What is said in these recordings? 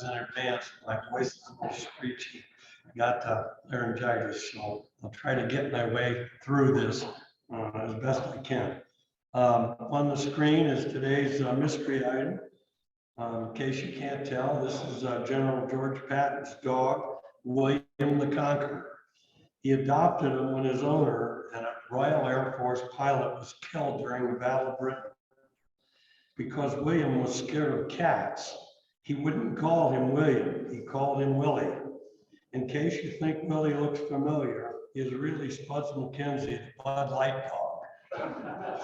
in advance. My voice is a little screechy. I got laryngitis, so I'll try to get my way through this as best I can. On the screen is today's mystery item. In case you can't tell, this is General George Patton's dog, William the Conqueror. He adopted him when his owner, a Royal Air Force pilot, was killed during the Battle of Britain. Because William was scared of cats, he wouldn't call him William, he called him Willie. In case you think Willie looks familiar, he is really Spuds MacKenzie, the Bud Light dog.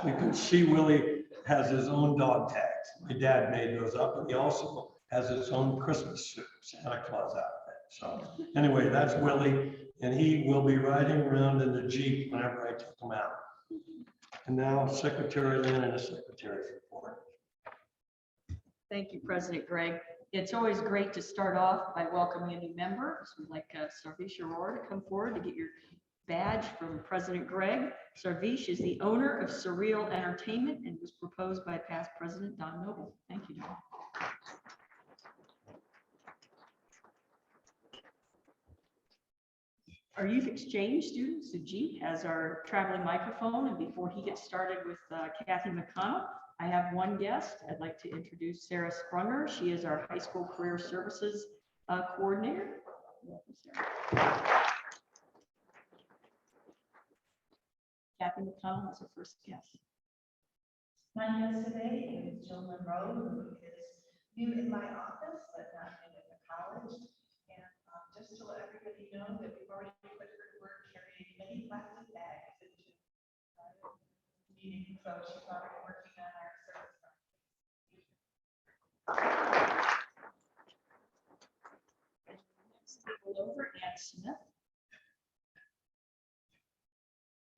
So you can see Willie has his own dog tags. My dad made those up, and he also has his own Christmas suit, Santa Claus outfit. So anyway, that's Willie, and he will be riding around in the Jeep whenever I take him out. And now Secretary Lynn and the Secretary's report. Thank you, President Greg. It's always great to start off by welcoming a new member. So we'd like Sarvish Aurora to come forward to get your badge from President Greg. Sarvish is the owner of Surreal Entertainment and was proposed by past President Don Noble. Thank you, Don. Our youth exchange student, Sujit, has our traveling microphone. And before he gets started with Kathy McConnell, I have one guest. I'd like to introduce Sarah Sprunger. She is our high school career services coordinator. Welcome, Sarah. Kathy McConnell is our first guest. My guest today is Jill Monroe, who is new in my office, but not new at the college. And just to let everybody know that we've already put her to work carrying many plastic bags into the meeting, so she's already working on our service. Next, we'll over Ann Smith.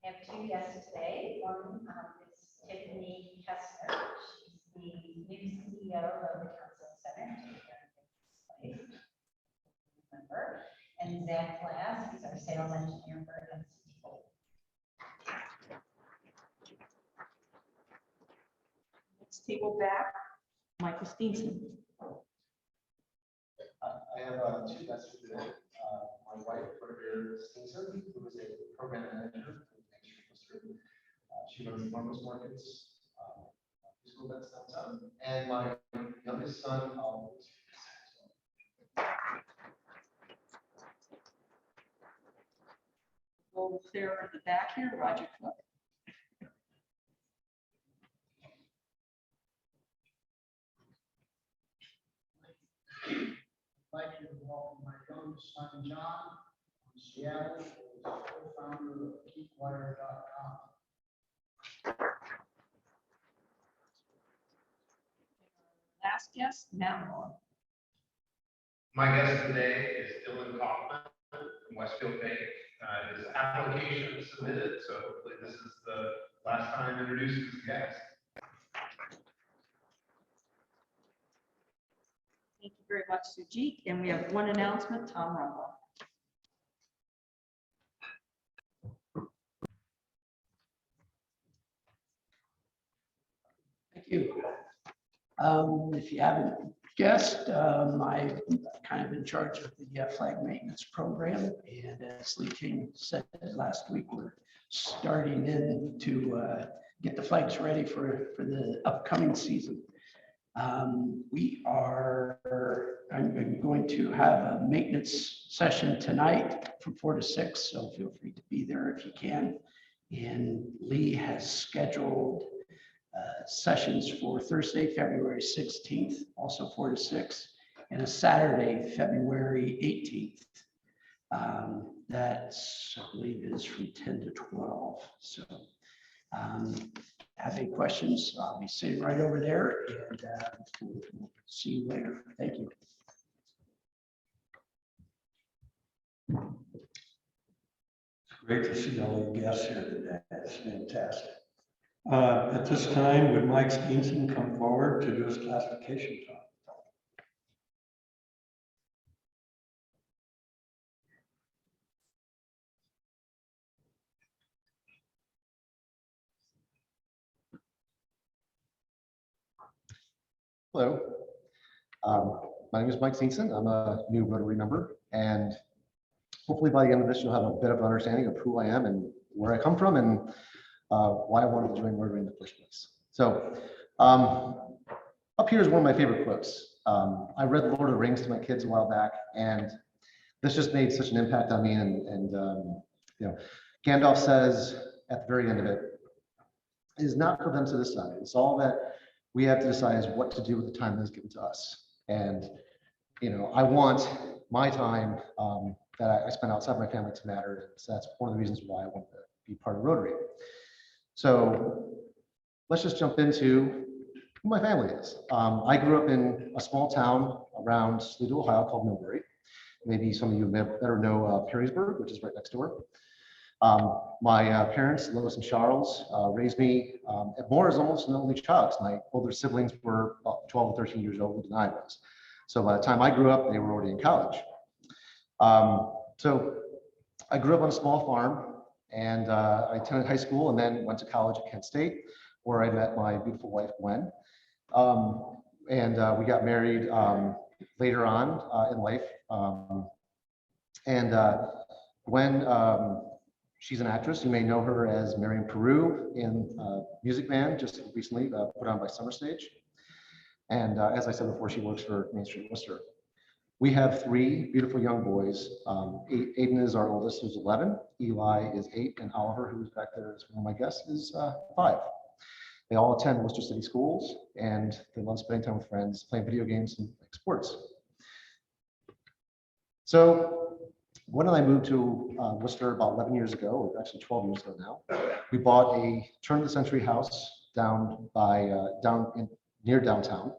I have two guests today. One is Tiffany Kessler. She's the new CEO of the Counseling Center. And Zach Glass, he's our sales engineer for MCT. Next table back, Michael Steenson. I have two guests for today. My wife, Kristin Samson, who is a program manager for Wooster. She runs farmers markets, school events downtown, and my youngest son, We'll clear at the back here, Roger Cook. I'd like to welcome my youngest son, John, from Seattle, who is co-founder of KeepWire.com. Last guest, Matt Moore. My guest today is Dylan Kaufman from Westfield Bay. His application is submitted, so hopefully this is the last time introduced as a guest. Thank you very much, Sujit. And we have one announcement, Tom Rumble. Thank you. If you haven't guessed, I'm kind of in charge of the flag maintenance program. And as Lee King said last week, we're starting in to get the flags ready for the upcoming season. I'm going to have a maintenance session tonight from 4 to 6, so feel free to be there if you can. And Lee has scheduled sessions for Thursday, February 16th, also 4 to 6, and a Saturday, February 18th. That's, I believe, is from 10 to 12. So have any questions? I'll be sitting right over there, and we'll see you later. Thank you. It's great to see all the guests here today. It's fantastic. At this time, would Mike Steenson come forward to do his classification talk? Hello. my name is Mike Samson. I'm a new Rotary member, and hopefully by the end of this, you'll have a bit of an understanding of who I am and where I come from and why I wanted to join Rotary in the first place. So up here is one of my favorite quotes. I read Lord of the Rings to my kids a while back, and this just made such an impact on me. And you know, Gandalf says at the very end of it, "It is not for them to decide. It's all that we have to decide is what to do with the time that is given to us." And you know, I want my time that I spend outside my family to matter. And so that's one of the reasons why I want to be part of Rotary. So let's just jump into who my family is. I grew up in a small town around Toledo, Ohio called Millbury. Maybe some of you better know Perrysburg, which is right next door. My parents, Lois and Charles, raised me more as almost an only child, because my older siblings were about 12 or 13 years older than I was. So by the time I grew up, they were already in college. So I grew up on a small farm, and I attended high school and then went to college at Kent State, where I met my beautiful wife, Gwen. We got married later on in life. Gwen, she's an actress. You may know her as Marion Peru in Music Man, just recently put on by Summer Stage. And as I said before, she works for Main Street Wooster. We have 3 beautiful young boys. Aiden is our oldest, who's 11. Eli is 8, and Oliver, who's back there as one of my guests, is 5. They all attend Worcester City schools, and they love spending time with friends, playing video games and sports. So when I moved to Worcester about 11 years ago, or actually 12 years ago now, we bought a turn-of-the-century house down near downtown,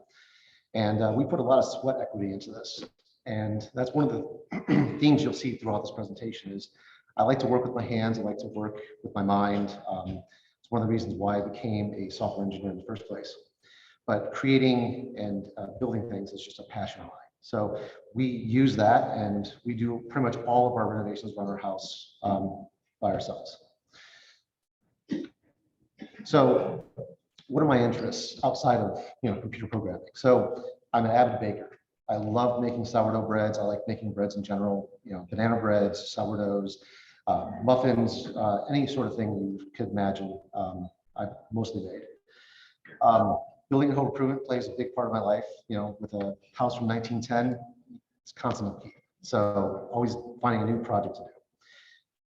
and we put a lot of sweat equity into this. And that's one of the themes you'll see throughout this presentation is I like to work with my hands, I like to work with my mind. It's one of the reasons why I became a software engineer in the first place. But creating and building things is just a passion of mine. So we use that, and we do pretty much all of our renovations around our house by ourselves. So what are my interests outside of computer programming? So I'm an avid baker. I love making sourdough breads. I like making breads in general, banana breads, sourdoughs, muffins, any sort of thing you could imagine, I've mostly made. Building and home improvement plays a big part of my life. With a house from 1910, it's constant upkeep. So always finding a new project to do.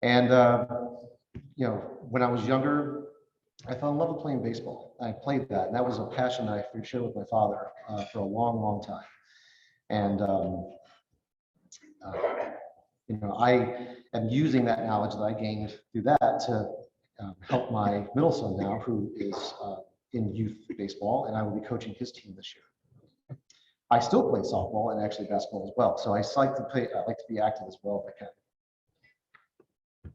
And when I was younger, I fell in love with playing baseball. I played that, and that was a passion that I shared with my father for a long, long time. And I am using that knowledge that I gained through that to help my middle son now, who is in youth baseball, and I will be coaching his team this year. I still play softball and actually basketball as well. So I like to be active as well if I can.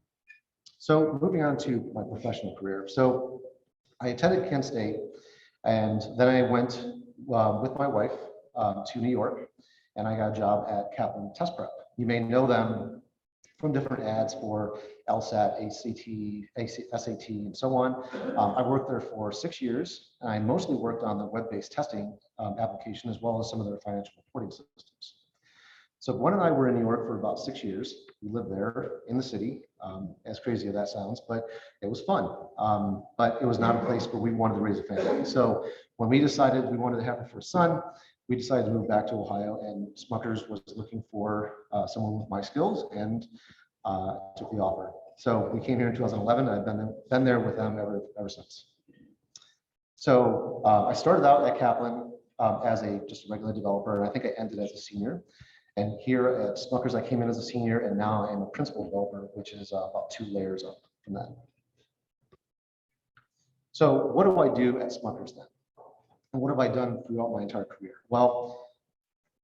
So moving on to my professional career. So I attended Kent State, and then I went with my wife to New York, and I got a job at Kaplan Test Prep. You may know them from different ads for LSAT, ACT, SAT, and so on. I worked there for 6 years, and I mostly worked on the web-based testing application as well as some of their financial reporting systems. So Gwen and I were in New York for about 6 years. We lived there in the city, as crazy as that sounds, but it was fun. But it was not a place where we wanted to raise a family. So when we decided we wanted to have our first son, we decided to move back to Ohio, and Smucker's was looking for someone with my skills, and took the offer. So we came here in 2011. I've been there with them ever since. So I started out at Kaplan as just a regular developer, and I think I ended as a senior. And here at Smucker's, I came in as a senior, and now I'm a principal developer, which is about 2 layers up from that. So what do I do at Smucker's then? And what have I done throughout my entire career? Well,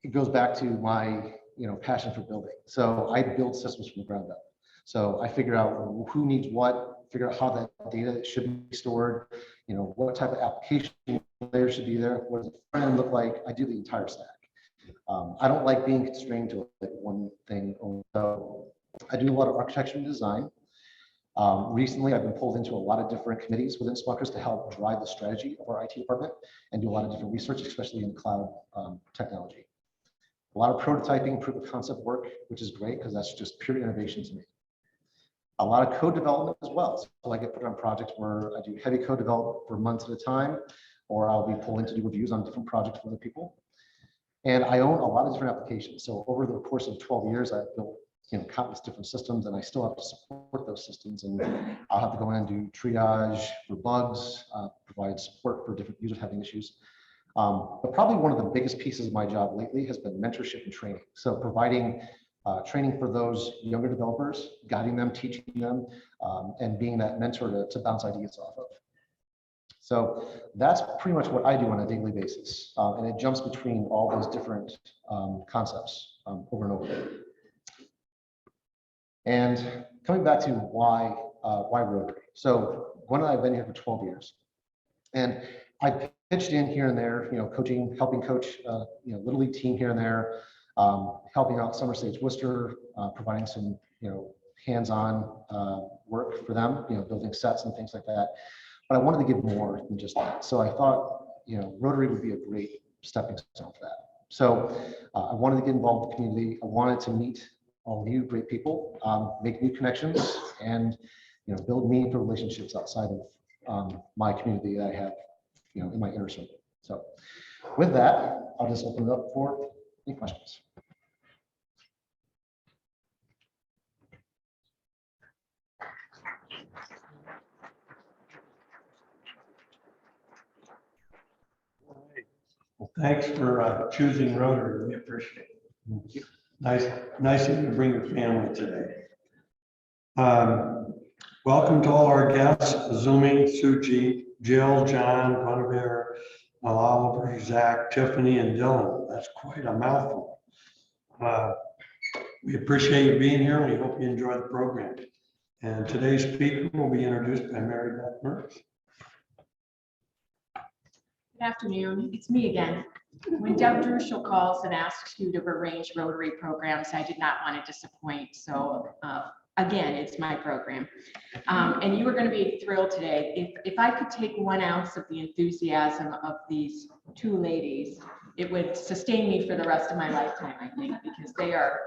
it goes back to my passion for building. So I build systems from the ground up. So I figure out who needs what, figure out how that data should be stored, what type of application layer should be there, what does the front end look like? I do the entire stack. I don't like being constrained to one thing. So I do a lot of architecture and design. Recently, I've been pulled into a lot of different committees within Smucker's to help drive the strategy of our IT department and do a lot of different research, especially in cloud technology. A lot of prototyping, proof of concept work, which is great because that's just pure innovation to me. A lot of code development as well. So I get put on projects where I do heavy code development for months at a time, or I'll be pulling to do reviews on different projects for other people. And I own a lot of different applications. So over the course of 12 years, I've built countless different systems, and I still have to support those systems. And I'll have to go in and do triage for bugs, provide support for different users having issues. But probably one of the biggest pieces of my job lately has been mentorship and training. So providing training for those younger developers, guiding them, teaching them, and being that mentor to bounce ideas off of. So that's pretty much what I do on a daily basis. And it jumps between all those different concepts over and over. And coming back to why Rotary. So Gwen and I have been here for 12 years. And I pitched in here and there, coaching, helping coach, Little League team here and there, helping out Summer Stage Wooster, providing some, hands-on work for them, building sets and things like that. But I wanted to give more than just that. So I thought, Rotary would be a great stepping stone for that. So I wanted to get involved with the community. I wanted to meet all of you great people, make new connections, and build meaningful relationships outside of my community that I have, in my inner circle. So with that, I'll just open it up for any questions. Well, thanks for choosing Rotary. We appreciate it. Nice of you to bring your family today. Welcome to all our guests, Zumi, Suji, Jill, John, Guinevere, Oliver, Zach, Tiffany, and Dylan. That's quite a mouthful. We appreciate you being here, and we hope you enjoy the program. And today's speaker will be introduced by Mary Beth Mertz. Good afternoon, it's me again. When Deb Druschel calls and asks you to arrange Rotary programs, I did not want to disappoint. So again, it's my program. And you are going to be thrilled today. If I could take 1 ounce of the enthusiasm of these two ladies, it would sustain me for the rest of my lifetime, I think, because they are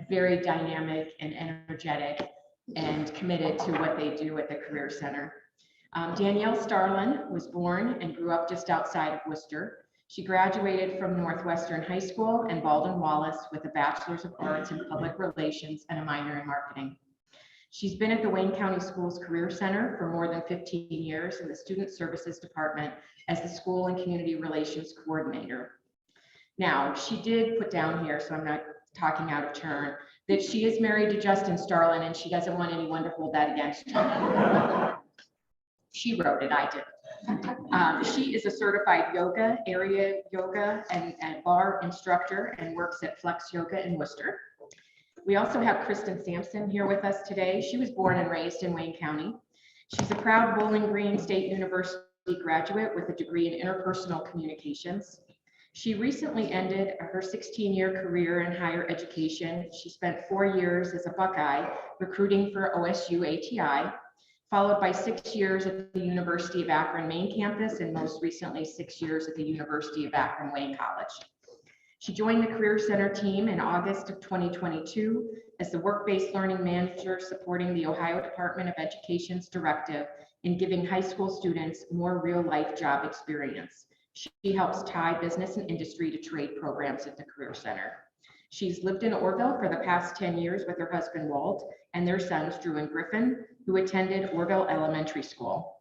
very dynamic and energetic and committed to what they do at the Career Center. Danielle Starlin was born and grew up just outside of Wooster. She graduated from Northwestern High School and Baldwin Wallace with a Bachelor's of Arts in Public Relations and a minor in Marketing. She's been at the Wayne County Schools Career Center for more than 15 years in the Student Services Department as the School and Community Relations Coordinator. Now, she did put down here, so I'm not talking out of turn, that she is married to Justin Starlin and she doesn't want anyone to hold that against her. She wrote it, I didn't. She is a certified area yoga and bar instructor and works at Flex Yoga in Worcester. We also have Kristin Samson here with us today. She was born and raised in Wayne County. She's a proud Bowling Green State University graduate with a degree in interpersonal communications. She recently ended her 16-year career in higher education. She spent 4 years as a Buckeye recruiting for OSU ATI, followed by 6 years at the University of Akron main campus, and most recently 6 years at the University of Akron Wayne College. She joined the Career Center team in August of 2022 as the work-based learning manager supporting the Ohio Department of Education's directive in giving high school students more real-life job experience. She helps tie business and industry to trade programs at the Career Center. She's lived in Orville for the past 10 years with her husband, Walt, and their sons, Drew and Griffin, who attended Orville Elementary School.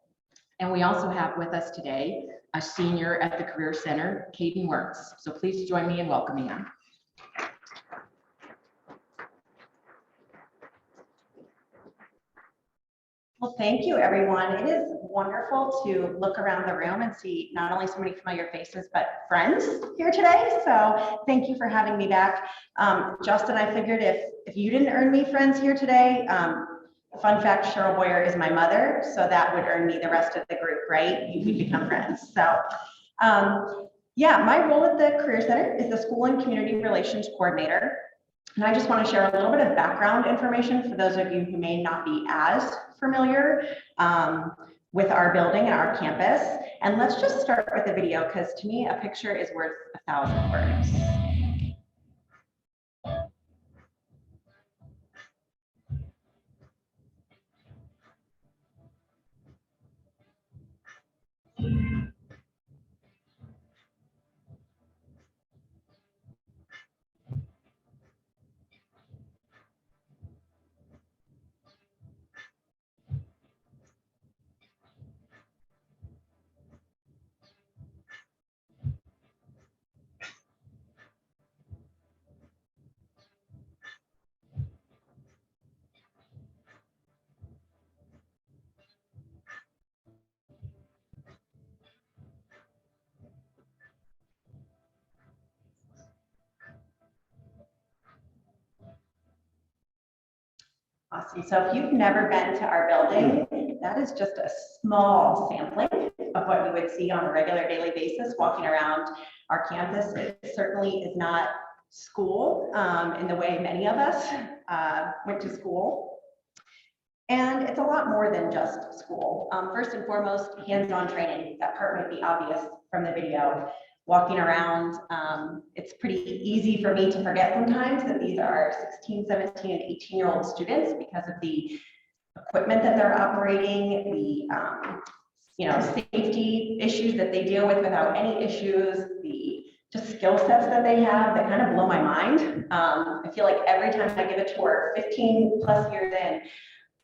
And we also have with us today a senior at the Career Center, Caden Wertz. So please join me in welcoming them. Well, thank you, everyone. It is wonderful to look around the room and see not only so many familiar faces, but friends here today. So thank you for having me back. Justin, I figured if you didn't earn me friends here today, fun fact, Cheryl Boyer is my mother, so that would earn me the rest of the group, right? You could become friends. So yeah, my role at the Career Center is the School and Community Relations Coordinator. And I just want to share a little bit of background information for those of you who may not be as familiar with our building and our campus. And let's just start with a video, because to me, a picture is worth 1,000 words. Awesome. So if you've never been to our building, that is just a small sampling of what you would see on a regular daily basis walking around our campus. It certainly is not school in the way many of us went to school. And it's a lot more than just school. First and foremost, hands-on training. That part might be obvious from the video. Walking around, it's pretty easy for me to forget sometimes that these are 16, 17, and 18-year-old students because of the equipment that they're operating, the safety issues that they deal with without any issues, the just skill sets that they have that kind of blow my mind. I feel like every time I give a tour, 15 plus years in,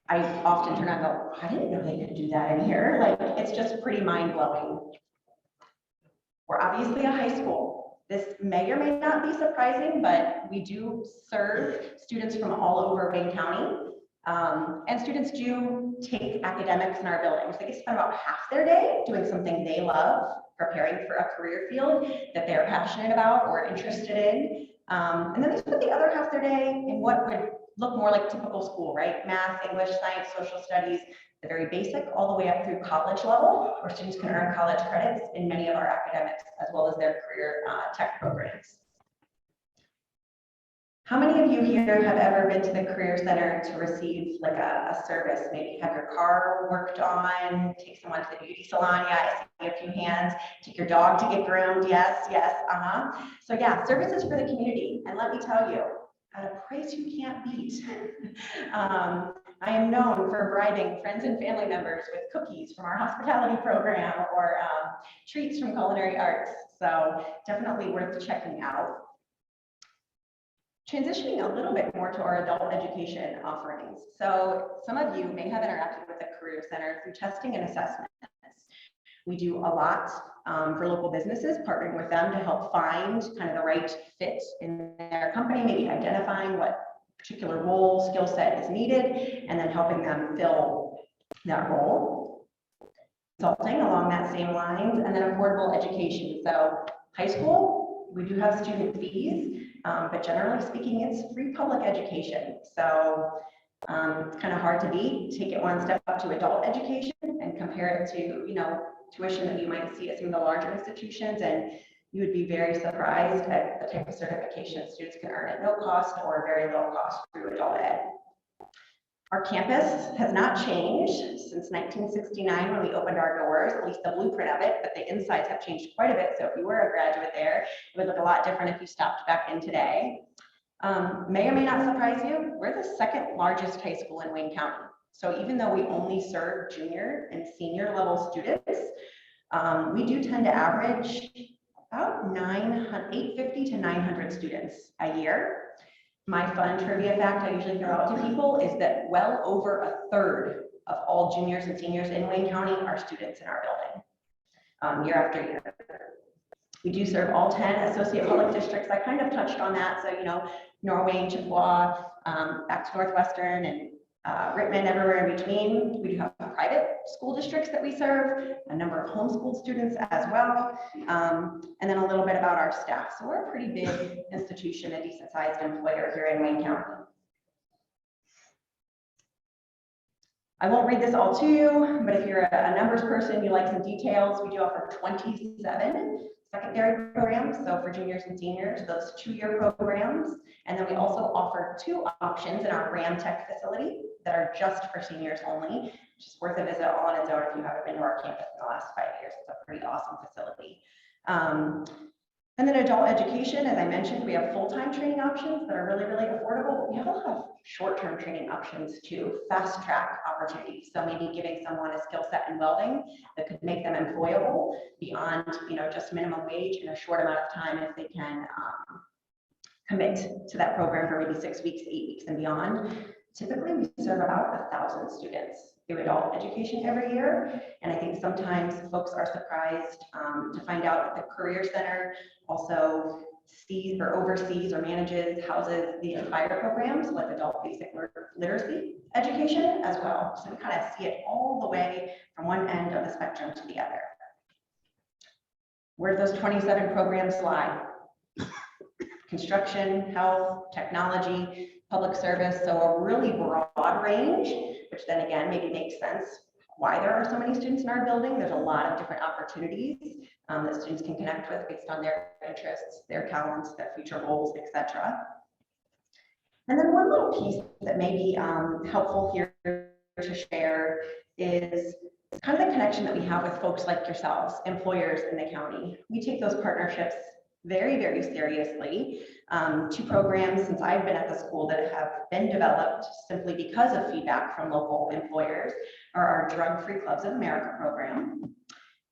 I often turn around and go, I didn't know they could do that in here. Like, it's just pretty mind-blowing. We're obviously a high school. This may or may not be surprising, but we do serve students from all over Wayne County. And students do take academics in our buildings. They spend about half their day doing something they love, preparing for a career field that they're passionate about or interested in. And then they spend the other half their day in what would look more like typical school, right? Math, English, science, social studies, the very basic, all the way up through college level, where students can earn college credits in many of our academics, as well as their career tech programs. How many of you here have ever been to the Career Center to receive like a service? Maybe have your car worked on, take someone to the beauty salon? Yeah, I see a few hands. Take your dog to get groomed? Yes, yes, So yeah, services for the community. And let me tell you, at a price you can't beat. I am known for bribing friends and family members with cookies from our hospitality program or treats from culinary arts. So definitely worth checking out. Transitioning a little bit more to our adult education offerings. So some of you may have interacted with the Career Center through testing and assessments. We do a lot for local businesses, partnering with them to help find kind of the right fit in their company, maybe identifying what particular role, skill set is needed, and then helping them fill that role. Consulting along that same lines, and then affordable education. So high school, we do have student fees, but generally speaking, it's free public education. So it's kind of hard to beat. Take it one step up to adult education and compare it to, tuition that you might see at some of the larger institutions, and you would be very surprised at the type of certification students can earn at no cost or very low cost through adult ed. Our campus has not changed since 1969 when we opened our doors, at least the blueprint of it, but the insides have changed quite a bit. So if you were a graduate there, it would look a lot different if you stopped back in today. May or may not surprise you, we're the second largest high school in Wayne County. So even though we only serve junior and senior level students, we do tend to average about 850 to 900 students a year. My fun trivia fact I usually throw out to people is that well over a third of all juniors and seniors in Wayne County are students in our building, year after year. We do serve all 10 associate public districts. I kind of touched on that. So, Norway, Chippewa, back to Northwestern, and Rittman, everywhere in between. We do have private school districts that we serve, a number of homeschooled students as well, and then a little bit about our staff. So we're a pretty big institution, a decent sized employer here in Wayne County. I won't read this all to you, but if you're a numbers person, you like some details, we do offer 27 secondary programs. So for juniors and seniors, those 2-year programs. And then we also offer 2 options in our RAM Tech facility that are just for seniors only, which is worth a visit all on its own if you haven't been to our campus in the last 5 years. It's a pretty awesome facility. And then adult education, as I mentioned, we have full-time training options that are really, really affordable. We also have short-term training options too, fast-track opportunities. So maybe giving someone a skill set in welding that could make them employable beyond, just minimum wage in a short amount of time if they can commit to that program for maybe 6 weeks, 8 weeks, and beyond. Typically, we serve about 1,000 students through adult education every year. And I think sometimes folks are surprised to find out that the Career Center also sees or oversees or manages, houses the entire programs like adult basic literacy education as well. So we kind of see it all the way from one end of the spectrum to the other. Where do those 27 programs lie? construction, health, technology, public service, so a really broad range, which then again, maybe makes sense why there are so many students in our building. There's a lot of different opportunities that students can connect with based on their interests, their talents, their future goals, etc. And then one little piece that may be helpful here to share is kind of the connection that we have with folks like yourselves, employers in the county. We take those partnerships very, very seriously. Two programs since I've been at the school that have been developed simply because of feedback from local employers are our Drug-Free Clubs of America program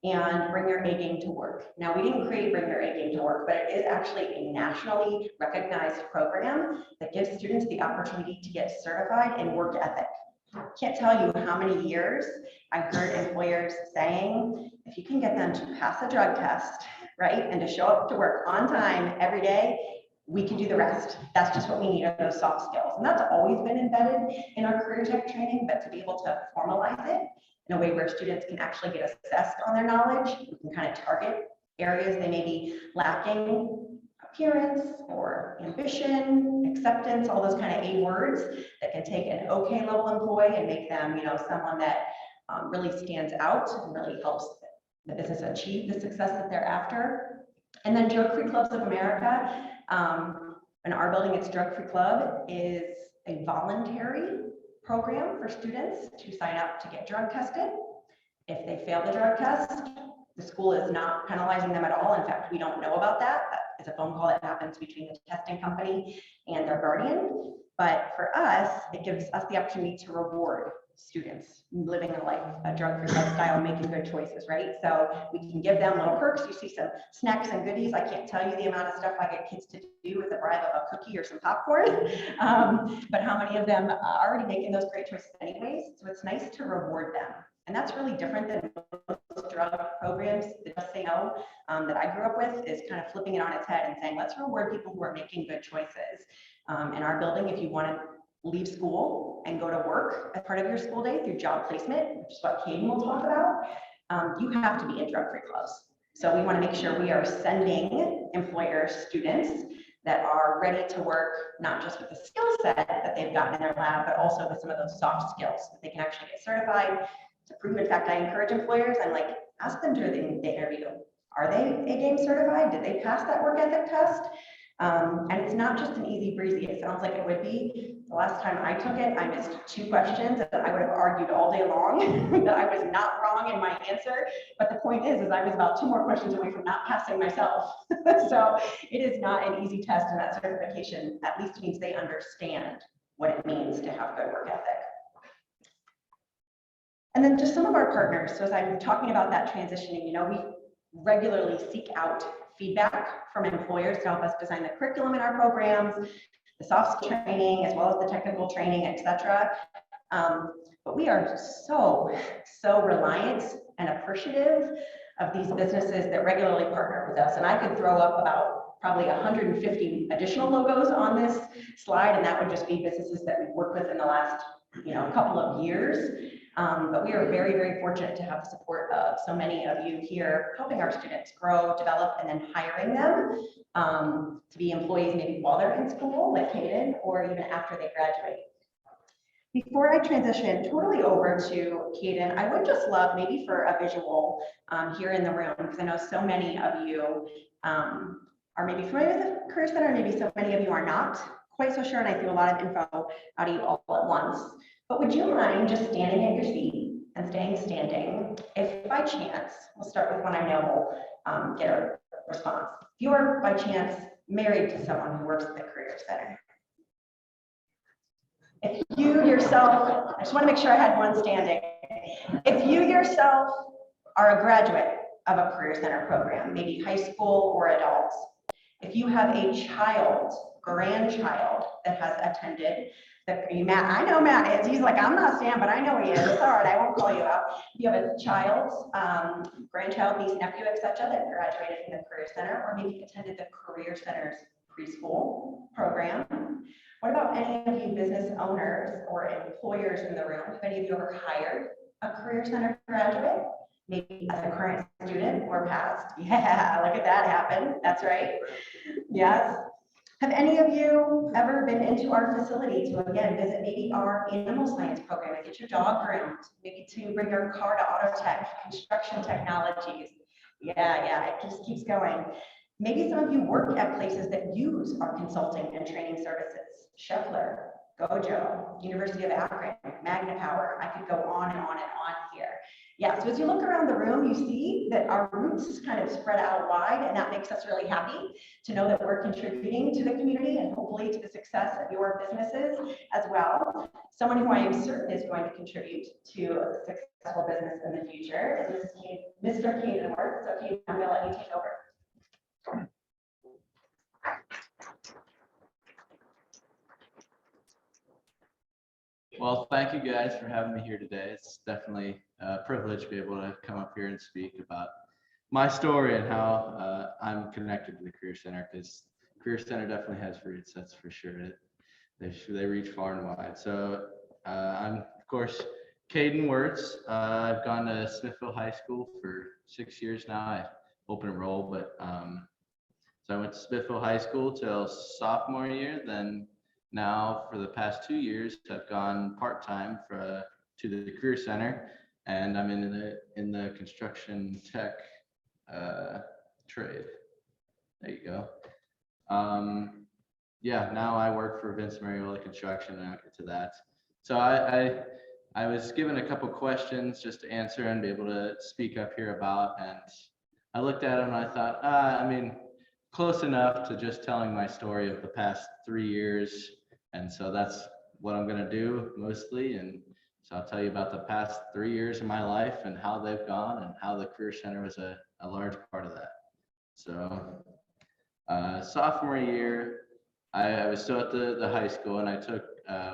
and Bring Your A Game to Work. Now, we didn't create Bring Your A Game to Work, but it is actually a nationally recognized program that gives students the opportunity to get certified in work ethic. Can't tell you how many years I've heard employers saying, if you can get them to pass a drug test, right, and to show up to work on time every day, we can do the rest. That's just what we need, are those soft skills. And that's always been embedded in our career tech training, but to be able to formalize it in a way where students can actually get assessed on their knowledge, we can kind of target areas they may be lacking, appearance or ambition, acceptance, all those kind of A words that can take an okay level employee and make them, someone that really stands out and really helps the business achieve the success that they're after. And then Drug-Free Clubs of America, in our building, it's Drug-Free Club, is a voluntary program for students to sign up to get drug tested. If they fail the drug test, the school is not penalizing them at all. In fact, we don't know about that. It's a phone call that happens between the testing company and their guardian. But for us, it gives us the opportunity to reward students living a life, a drug-free lifestyle, making good choices, right? So we can give them little perks. You see some snacks and goodies. I can't tell you the amount of stuff I get kids to do with a bribe of a cookie or some popcorn, but how many of them are already making those great choices anyways. So it's nice to reward them. And that's really different than most drug programs that just say no, that I grew up with, is kind of flipping it on its head and saying, let's reward people who are making good choices. In our building, if you want to leave school and go to work as part of your school day through job placement, which is what Kaden will talk about, you have to be in drug-free clubs. So we want to make sure we are sending employers students that are ready to work, not just with the skill set that they've gotten in their lab, but also with some of those soft skills that they can actually get certified to prove. In fact, I encourage employers, I'm like, ask them during the interview, are they A Game certified? Did they pass that work ethic test? And it's not just an easy breezy. It sounds like it would be. The last time I took it, I missed 2 questions that I would have argued all day long that I was not wrong in my answer. But the point is I was about 2 more questions away from not passing myself. So it is not an easy test, and that certification at least means they understand what it means to have good work ethic. And then just some of our partners. So as I'm talking about that transitioning, we regularly seek out feedback from employers to help us design the curriculum in our programs, the soft skill training, as well as the technical training, etc. But we are so reliant and appreciative of these businesses that regularly partner with us. And I could throw up about probably 150 additional logos on this slide, and that would just be businesses that we've worked with in the last couple of years. But we are very, very fortunate to have the support of so many of you here, helping our students grow, develop, and then hiring them to be employees maybe while they're in school, like Kaden, or even after they graduate. Before I transition totally over to Kaden, I would just love maybe for a visual here in the room, because I know so many of you are maybe familiar with the Career Center, maybe so many of you are not quite so sure, and I threw a lot of info out of you all at once. But would you mind just standing at your seat and staying standing if by chance, we'll start with one I know will get a response. If you are by chance married to someone who works at the Career Center. If you yourself, I just want to make sure I had one standing. If you yourself are a graduate of a Career Center program, maybe high school or adults, if you have a child, grandchild that has attended, Matt, I know Matt is. He's like, I'm not Sam, but I know he is. It's all right, I won't call you out. If you have a child, grandchild, niece, nephew, etc., that graduated from the Career Center, or maybe attended the Career Center's preschool program. What about any of you business owners or employers in the room? Have any of you ever hired a Career Center graduate? Maybe as a current student or past? Yeah, look at that happen. That's right. Yes. Have any of you ever been into our facility to, again, visit maybe our animal science program and get your dog groomed, maybe to bring your car to auto tech, construction technologies? Yeah, it just keeps going. Maybe some of you work at places that use our consulting and training services. Scheffler, Gojo, University of Akron, Magna Power. I could go on and on and on here. Yeah, so as you look around the room, you see that our roots kind of spread out wide, and that makes us really happy to know that we're contributing to the community and hopefully to the success of your businesses as well. Someone who I am certain is going to contribute to a successful business in the future is Mr. Caden Worth. So Caden, I'm gonna let you take over. Well, thank you guys for having me here today. It's definitely a privilege to be able to come up here and speak about my story and how I'm connected to the Career Center, because Career Center definitely has roots, that's for sure. They reach far and wide. So I'm, of course, Caden Wirtz. I've gone to Smithville High School for 6 years now. I open enroll, but so I went to Smithville High School till sophomore year. Then now for the past 2 years, I've gone part-time to the Career Center, and I'm in the construction tech trade. There you go. Yeah, now I work for Vince Mariola Construction, and I'll get to that. So I was given a couple questions just to answer and be able to speak up here about, and I looked at them and I thought, I mean, close enough to just telling my story of the past 3 years. And so that's what I'm going to do mostly. And so I'll tell you about the past 3 years of my life and how they've gone and how the Career Center was a large part of that. So sophomore year, I was still at the high school, and I took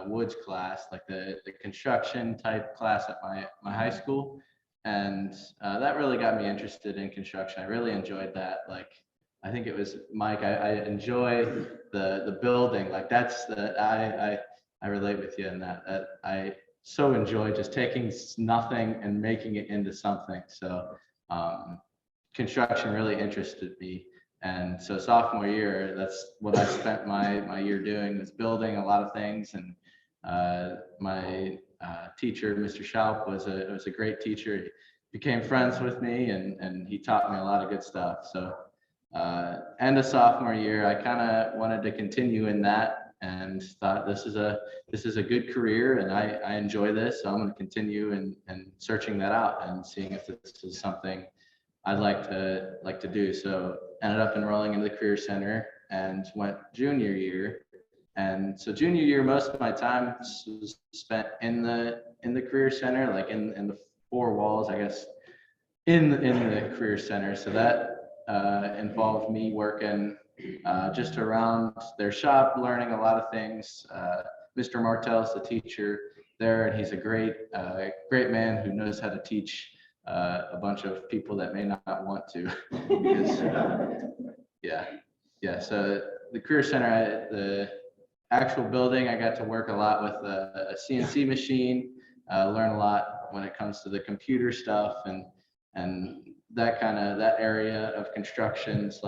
Woods class, like the construction type class at my high school. And that really got me interested in construction. I really enjoyed that. Like, I think it was Mike. I enjoy the building. Like I relate with you in that I so enjoy just taking nothing and making it into something. So construction really interested me. And so sophomore year, that's what I spent my year doing, was building a lot of things. And my teacher, Mr. Schaup, was a great teacher. He became friends with me, and he taught me a lot of good stuff. So end of sophomore year, I kind of wanted to continue in that, and thought this is a good career, and I enjoy this, so I'm going to continue and searching that out and seeing if this is something I'd like to do. So ended up enrolling into the Career Center and went junior year. And so junior year, most of my time was spent in the Career Center, like in the four walls, I guess, in the Career Center. So that involved me working just around their shop, learning a lot of things. Mr. Martell's the teacher there, and he's a great man who knows how to teach a bunch of people that may not want to. Because, so the Career Center, the actual building, I got to work a lot with a CNC machine, learn a lot when it comes to the computer stuff and that area of construction /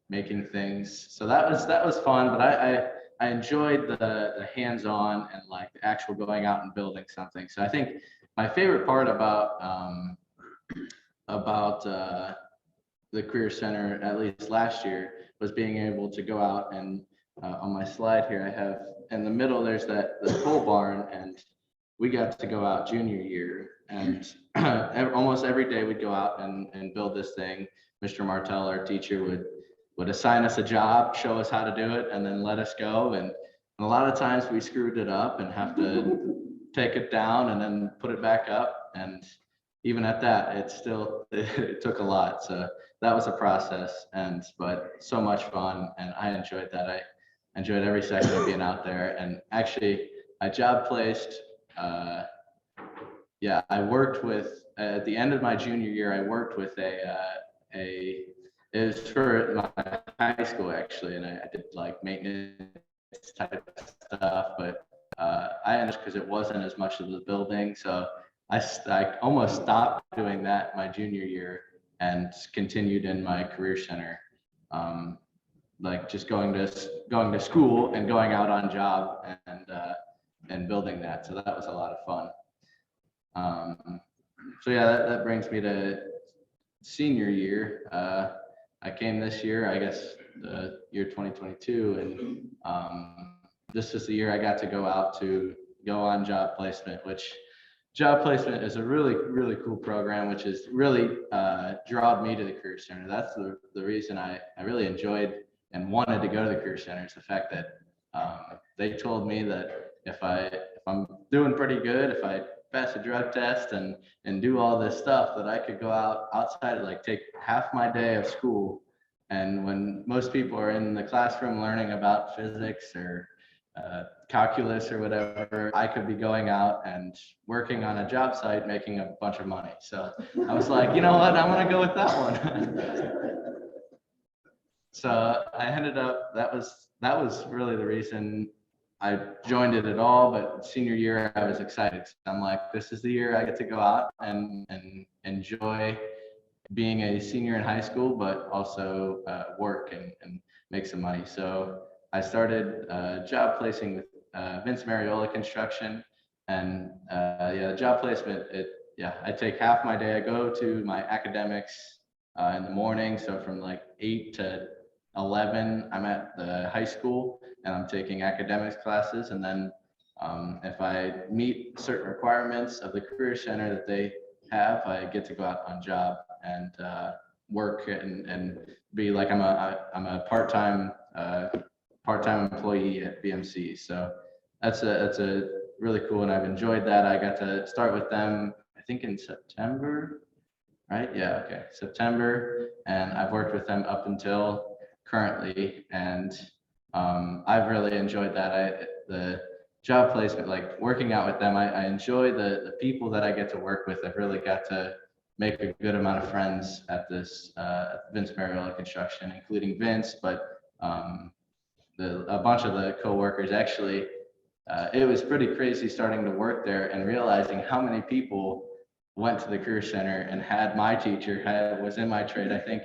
making things. So that was fun, but I enjoyed the hands-on and like the actual going out and building something. So I think my favorite part about the Career Center, at least last year, was being able to go out and on my slide here, I have in the middle, there's the pole barn, and we got to go out junior year, and almost every day we'd go out and build this thing. Mr. Martell, our teacher, would assign us a job, show us how to do it, and then let us go. And a lot of times we screwed it up and have to take it down and then put it back up. And even at that, it took a lot. So that was a process, but so much fun, and I enjoyed that. I enjoyed every second of being out there. And actually, I job placed. I worked with, at the end of my junior year, I worked with it was for my high school actually, and I did like maintenance type of stuff, but I ended because it wasn't as much of the building, so I almost stopped doing that my junior year and continued in my Career Center. like just going to school and going out on job and building that. So that was a lot of fun. So yeah, that brings me to senior year. I came this year, I guess, the year 2022, and this is the year I got to go on job placement, which job placement is a really, really cool program, which is really drawed me to the Career Center. That's the reason I really enjoyed and wanted to go to the Career Center, is the fact that they told me that if I'm doing pretty good, if I pass a drug test and do all this stuff, that I could go outside, like take half my day of school. And when most people are in the classroom learning about physics or calculus or whatever, I could be going out and working on a job site, making a bunch of money. So I was like, you know what, I'm gonna go with that one. So I ended up, that was really the reason I joined it at all. But senior year, I was excited. I'm like, this is the year I get to go out and enjoy being a senior in high school, but also work and make some money. So I started job placing with Vince Mariola Construction, and yeah, job placement. I take half my day. I go to my academics in the morning. So from like 8 to 11, I'm at the high school and I'm taking academics classes. And then if I meet certain requirements of the Career Center that they have, I get to go out on job and work and be like, I'm a part-time employee at BMC. So that's a really cool, and I've enjoyed that. I got to start with them, I think in September, right? Yeah, okay, September, and I've worked with them up until currently, and I've really enjoyed that. The job placement, like working out with them, I enjoy the people that I get to work with. I've really got to make a good amount of friends at this Vince Mariola Construction, including Vince, but a bunch of the coworkers. Actually, it was pretty crazy starting to work there and realizing how many people went to the Career Center and had my teacher, was in my trade. I think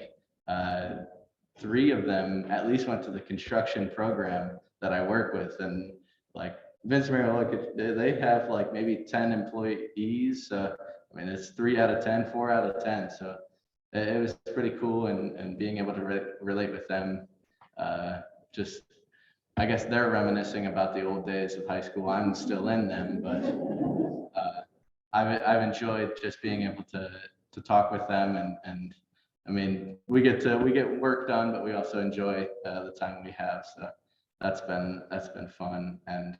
3 of them at least went to the construction program that I work with. And like Vince Mariola, they have like maybe 10 employees. I mean, it's 3 out of 10, 4 out of 10. So it was pretty cool, and being able to relate with them. Just, I guess they're reminiscing about the old days of high school. I'm still in them, but I've enjoyed just being able to talk with them, and I mean, we get work done, but we also enjoy the time we have. So that's been fun, and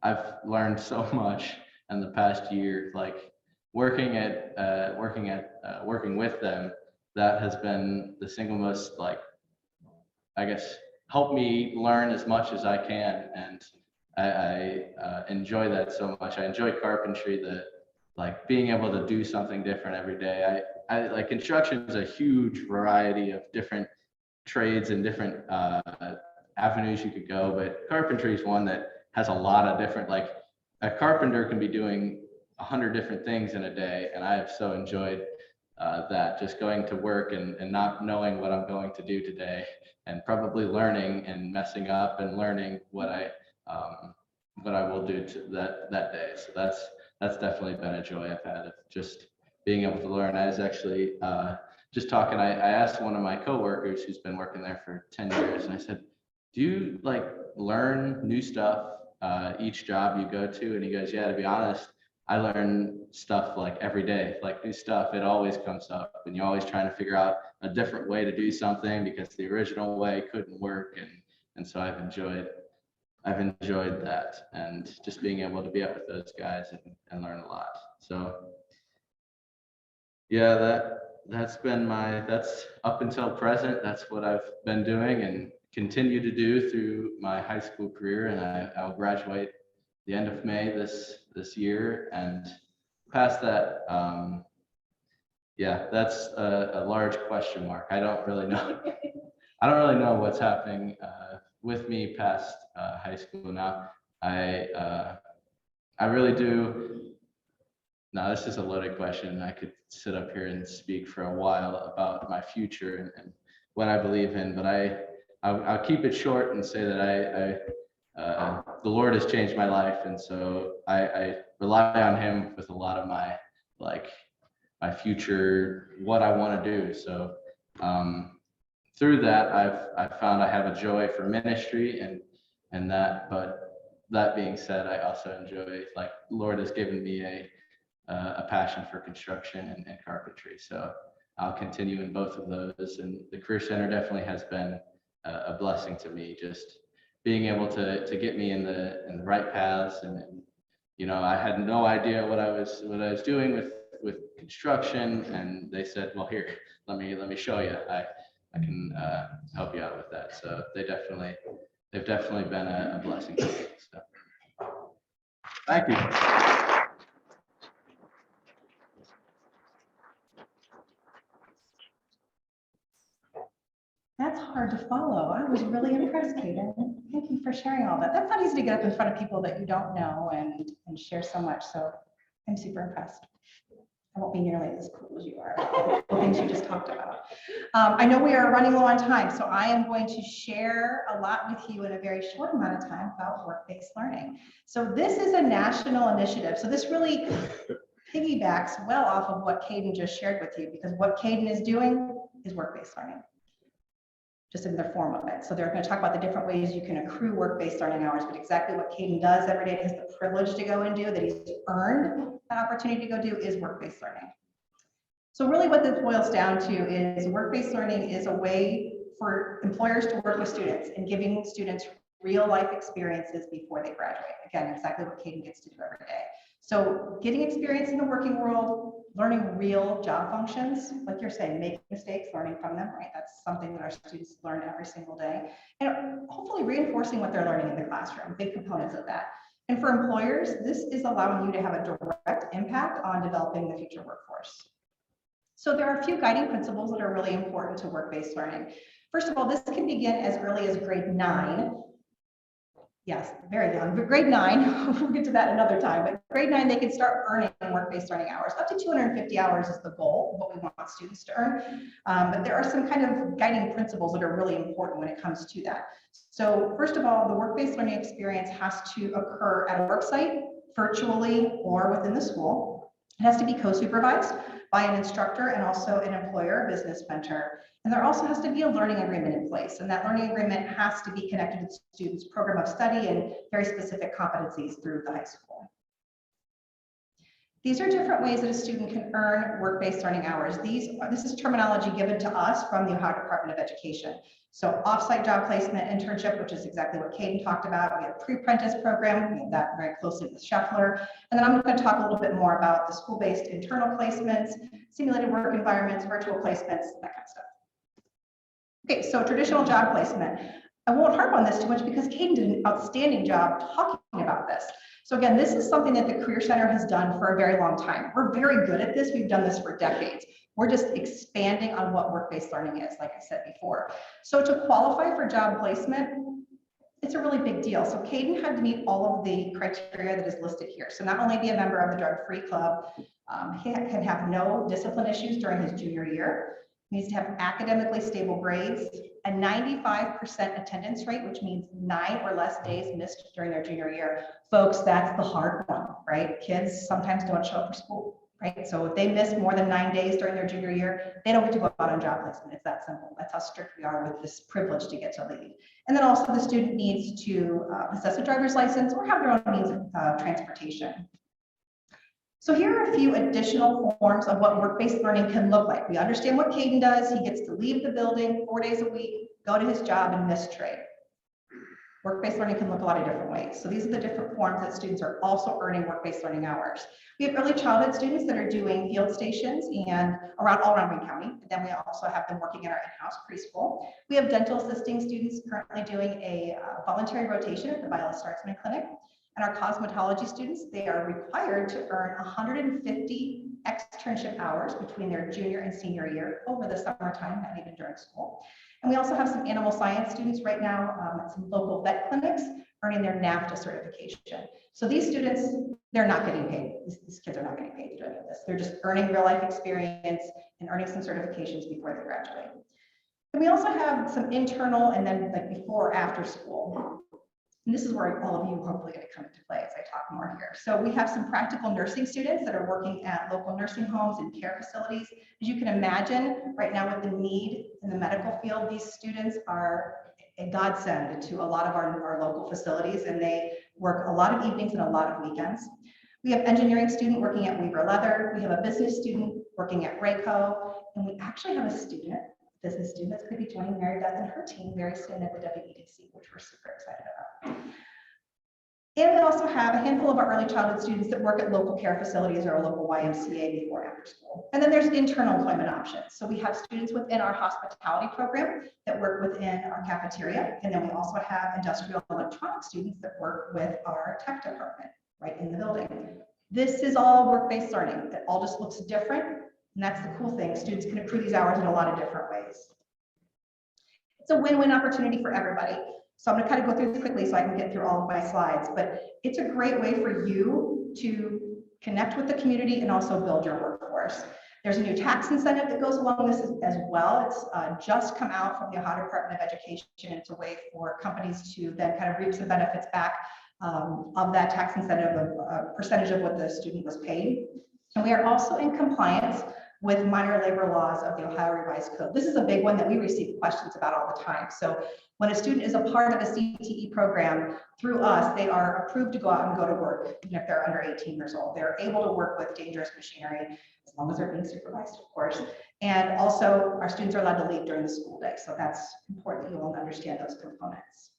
I've learned so much in the past year. Like working with them, that has been the single most, like, I guess, help me learn as much as I can, and I enjoy that so much. I enjoy carpentry, like being able to do something different every day. I like construction is a huge variety of different trades and different avenues you could go, but carpentry is one that has a lot of different, like a carpenter can be doing 100 different things in a day, and I have so enjoyed that, just going to work and not knowing what I'm going to do today, and probably learning and messing up and learning what I will do to that day. So that's definitely been a joy I've had, of just being able to learn. I was actually just talking, I asked one of my coworkers who's been working there for 10 years, and I said, do you like learn new stuff each job you go to? And he goes, yeah, to be honest, I learn stuff like every day, like new stuff. It always comes up, and you're always trying to figure out a different way to do something because the original way couldn't work. And so I've enjoyed that, and just being able to be up with those guys and learn a lot. So yeah, that's up until present. That's what I've been doing and continue to do through my high school career. And I'll graduate the end of May this year, and past that, yeah, that's a large question mark. I don't really know what's happening with me past high school now. I really do. Now, this is a loaded question. I could sit up here and speak for a while about my future and what I believe in, but I I'll keep it short and say that the Lord has changed my life, and so I rely on Him with a lot of my my future, what I want to do. So through that, I've found I have a joy for ministry and that. But that being said, I also enjoy, like, Lord has given me a passion for construction and carpentry. So I'll continue in both of those. And the Career Center definitely has been a blessing to me, just being able to get me in the right paths. And I had no idea what I was doing with construction, and they said, well, here, let me show you. I can help you out with that. So they've definitely been a blessing to me. So thank you. That's hard to follow. I was really impressed, Kaden. Thank you for sharing all that. That's not easy to get up in front of people that you don't know and share so much. So I'm super impressed. I won't be nearly as cool as you are, the things you just talked about. I know we are running low on time, so I am going to share a lot with you in a very short amount of time about work-based learning. So this is a national initiative. So this really piggybacks well off of what Kaden just shared with you, because what Kaden is doing is work-based learning, just in the form of it. So they're going to talk about the different ways you can accrue work-based learning hours, but exactly what Kaden does every day, has the privilege to go and do, that he's earned that opportunity to go do, is work-based learning. So really what this boils down to is work-based learning is a way for employers to work with students and giving students real life experiences before they graduate. Again, exactly what Kaden gets to do every day. So getting experience in the working world, learning real job functions, like you're saying, making mistakes, learning from them, right? That's something that our students learn every single day. And hopefully reinforcing what they're learning in the classroom, big components of that. And for employers, this is allowing you to have a direct impact on developing the future workforce. So there are a few guiding principles that are really important to work-based learning. First of all, this can begin as early as grade 9. Yes, very young, but grade 9, we'll get to that another time, but grade 9, they can start earning work-based learning hours. Up to 250 hours is the goal, what we want students to earn. But there are some kind of guiding principles that are really important when it comes to that. So first of all, the work-based learning experience has to occur at a work site, virtually, or within the school. It has to be co-supervised by an instructor and also an employer, a business mentor. And there also has to be a learning agreement in place. And that learning agreement has to be connected to the student's program of study and very specific competencies through the high school. These are different ways that a student can earn work-based learning hours. This is terminology given to us from the Ohio Department of Education. So off-site job placement internship, which is exactly what Kaden talked about. We have pre-apprentice program, we have that very closely with Scheffler. And then I'm going to talk a little bit more about the school-based internal placements, simulated work environments, virtual placements, that kind of stuff. Okay, so traditional job placement. I won't harp on this too much because Kaden did an outstanding job talking about this. So again, this is something that the Career Center has done for a very long time. We're very good at this. We've done this for decades. We're just expanding on what work-based learning is, like I said before. So to qualify for job placement, it's a really big deal. So Kaden had to meet all of the criteria that is listed here. So not only be a member of the drug-free club, he can have no discipline issues during his junior year. He needs to have academically stable grades, a 95% attendance rate, which means 9 or less days missed during their junior year. Folks, that's the hard one, right? Kids sometimes don't show up for school, right? So if they miss more than 9 days during their junior year, they don't get to go out on job placement. It's that simple. That's how strict we are with this privilege to get to leave. And then also the student needs to possess a driver's license or have their own means of transportation. So here are a few additional forms of what work-based learning can look like. We understand what Kaden does. He gets to leave the building 4 days a week, go to his job and miss trade. Work-based learning can look a lot of different ways. So these are the different forms that students are also earning work-based learning hours. We have early childhood students that are doing field stations and all around Wayne County. And then we also have them working in our in-house preschool. We have dental assisting students currently doing a voluntary rotation at the Danielle Starlin Clinic. And our cosmetology students, they are required to earn 150 externship hours between their junior and senior year over the summertime, not even during school. And we also have some animal science students right now at some local vet clinics earning their NAFTA certification. So these students, they're not getting paid. These kids are not getting paid to do any of this. They're just earning real life experience and earning some certifications before they graduate. And we also have some internal and then like before or after school. And this is where all of you hopefully going to come into play as I talk more here. So we have some practical nursing students that are working at local nursing homes and care facilities. As you can imagine, right now with the need in the medical field, these students are a godsend to a lot of our local facilities, and they work a lot of evenings and a lot of weekends. We have engineering student working at Weaver Leather. We have a business student working at Rayco, and we actually have a business student that's going to be joining Mary Beth and her team very soon at the WEDC, which we're super excited about. And we also have a handful of our early childhood students that work at local care facilities or a local YMCA before and after school. And then there's internal employment options. So we have students within our hospitality program that work within our cafeteria. And then we also have industrial electronic students that work with our tech department right in the building. This is all work-based learning. It all just looks different. And that's the cool thing. Students can accrue these hours in a lot of different ways. It's a win-win opportunity for everybody. So I'm going to kind of go through this quickly so I can get through all of my slides, but it's a great way for you to connect with the community and also build your workforce. There's a new tax incentive that goes along with this as well. It's just come out from the Ohio Department of Education. It's a way for companies to then kind of reap some benefits back of that tax incentive of a percentage of what the student was paid. And we are also in compliance with minor labor laws of the Ohio Revised Code. This is a big one that we receive questions about all the time. So when a student is a part of a CTE program through us, they are approved to go out and go to work, even if they're under 18 years old. They're able to work with dangerous machinery, as long as they're being supervised, of course. And also our students are allowed to leave during the school day. So that's important that you all understand those components.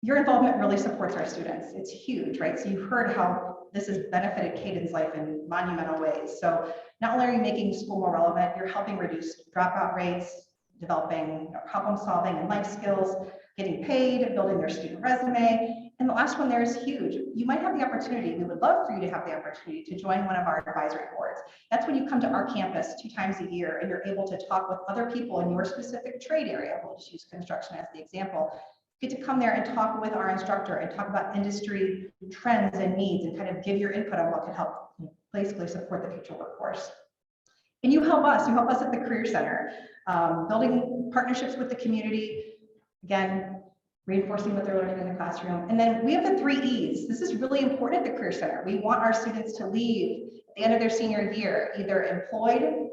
Your involvement really supports our students. It's huge, right? So you've heard how this has benefited Caden's life in monumental ways. So not only are you making school more relevant, you're helping reduce dropout rates, developing problem solving and life skills, getting paid, building their student resume. And the last one there is huge. You might have the opportunity, we would love for you to have the opportunity to join one of our advisory boards. That's when you come to our campus 2 times a year and you're able to talk with other people in your specific trade area. We'll just use construction as the example. Get to come there and talk with our instructor and talk about industry trends and needs and kind of give your input on what could help basically support the future workforce. And you help us at the Career Center, building partnerships with the community, again, reinforcing what they're learning in the classroom. And then we have the 3 E's. This is really important at the Career Center. We want our students to leave at the end of their senior year, either employed,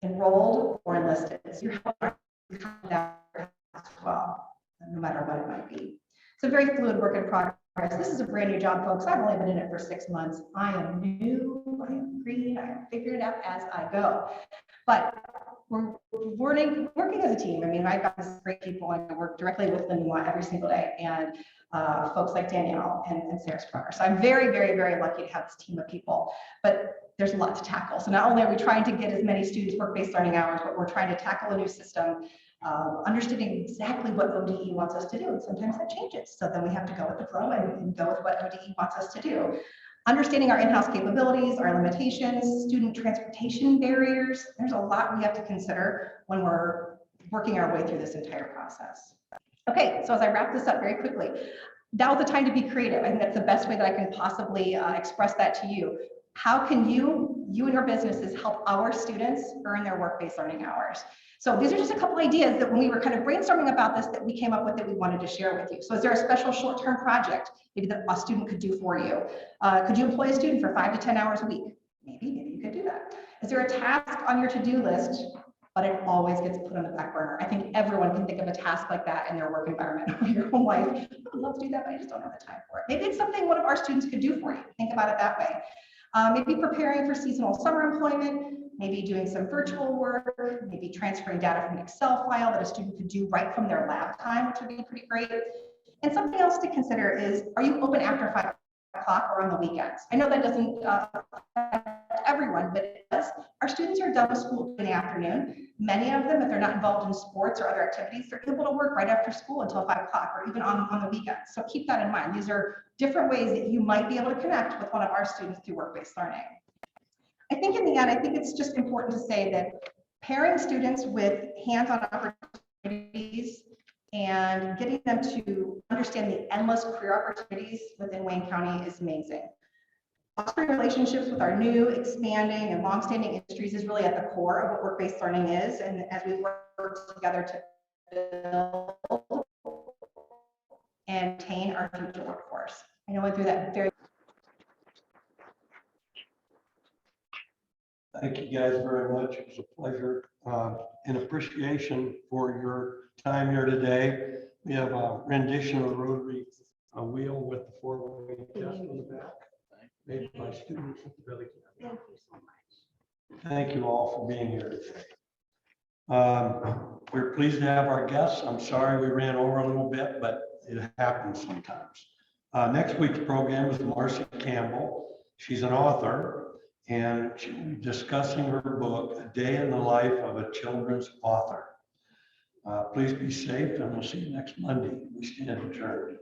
enrolled, or enlisted. So you're helping that as well, no matter what it might be. It's a very fluid work in progress. This is a brand new job, folks. I've only been in it for 6 months. I am new, I am green, I am figuring it out as I go. But we're working as a team. I mean, I've got some great people and I work directly with them every single day, and folks like Danielle and Sarah Stronger. So I'm very, very, very lucky to have this team of people, but there's a lot to tackle. So not only are we trying to get as many students work-based learning hours, but we're trying to tackle a new system, understanding exactly what ODE wants us to do. And sometimes that changes. So then we have to go with the flow and go with what ODE wants us to do. Understanding our in-house capabilities, our limitations, student transportation barriers. There's a lot we have to consider when we're working our way through this entire process. Okay, so as I wrap this up very quickly, now's the time to be creative. I think that's the best way that I can possibly express that to you. How can you and your businesses help our students earn their work-based learning hours? So these are just a couple ideas that when we were kind of brainstorming about this, that we came up with that we wanted to share with you. So is there a special short-term project maybe that a student could do for you? Could you employ a student for 5 to 10 hours a week? Maybe you could do that. Is there a task on your to-do list, but it always gets put on the back burner? I think everyone can think of a task like that in their work environment or your home life. I would love to do that, but I just don't have the time for it. Maybe it's something one of our students could do for you. Think about it that way. Maybe preparing for seasonal summer employment, maybe doing some virtual work, maybe transferring data from an Excel file that a student could do right from their lab time, which would be pretty great. And something else to consider is, are you open after 5 o'clock or on the weekends? I know that doesn't affect everyone, but it does. Our students are done with school in the afternoon. Many of them, if they're not involved in sports or other activities, they're able to work right after school until 5 o'clock or even on the weekends. So keep that in mind. These are different ways that you might be able to connect with one of our students through work-based learning. I think in the end, I think it's just important to say that pairing students with hands-on opportunities and getting them to understand the endless career opportunities within Wayne County is amazing. Fostering relationships with our new, expanding, and longstanding industries is really at the core of what work-based learning is. And as we work work together to build and retain our future workforce. I know I went through that very. Thank you guys very much. It was a pleasure. In appreciation for your time here today, we have a rendition of the Rotary wheel with the four-way test on the back, made by students at the Village. Thank you so much. Thank you all for being here today. We're pleased to have our guests. I'm sorry we ran over a little bit, but it happens sometimes. Next week's program is Marcy Campbell. She's an author, and she'll be discussing her book, A Day in the Life of a Children's Author. Please be safe, and we'll see you next Monday. We stand adjourned.